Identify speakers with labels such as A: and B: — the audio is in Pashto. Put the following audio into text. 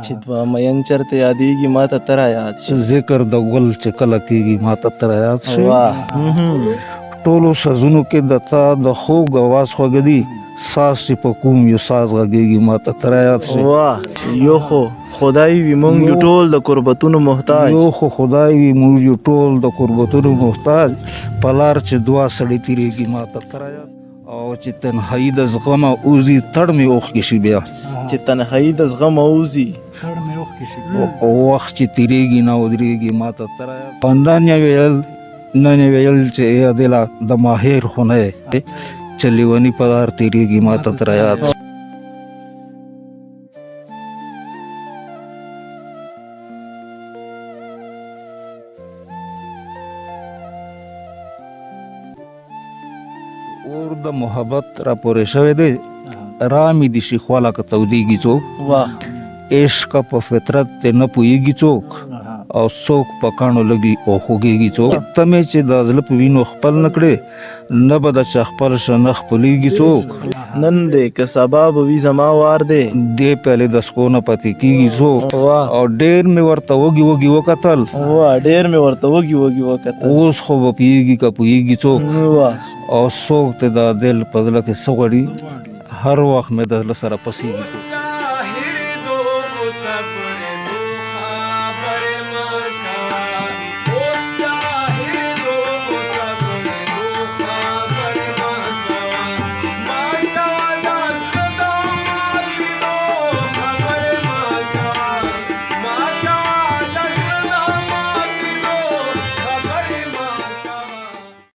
A: چې دوه مین چرته یادېږي ما ته ته رایاد شي.
B: ذکر د ګل چې کله کېږي ما ته تر یاد شي.
A: واه
B: ټولو سازونو کې د تا د خوږ اواز خوږ دی، ساز چې په کوم یو ساز غږېږي ما ته تر یاد شي.
A: واه یو خو خدای وي مونږ یو ټول د قربتونو محتاج.
B: یو خو خدای وي موږ یو ټول د قربتونو محتاج، په لار چې دوه سړی تېرېږي ما ته تر یاد. او چې تنهایي د زغمه اوزي تړ مې اوښکې شي بیا،
A: چې تنهایی د زغم اوزي
B: او وخت چې تیریږي نه ودرېږي ما ته تر یاد. پندان یې ویل نن یې ویل چې ای دله د ماهر خو نه یې، چې لیوني په لار تیریږي ما ته تر یاد. اور د محبت را پورې شوی دی، را مې دي شي خواله که تودېږي څوک.
A: واه
B: عشق په فطرت ته نه پوهېږي څوک، او څوک په کاڼو لګي او خوږېږي څوک. ته مې چې د زړه په وینو خپل نه کړې، نه به د چا خپل شه نه خپلېږي څوک.
A: نن دی که سبا به وي زما وار دی.
B: دې پیالې د څښو نه پاتې کېږي څوک.
A: واه
B: او ډېر مې ورته وږي وږي وکتل،
A: واه ډېر مې ورته وږي وږي وکتل.
B: اوس خو به پوهېږي که پوهېږي څوک.
A: واه
B: او څوک ته د دل په زړه کې څه غواړي، هر وخت مې د زړه سره پسېږي څوک.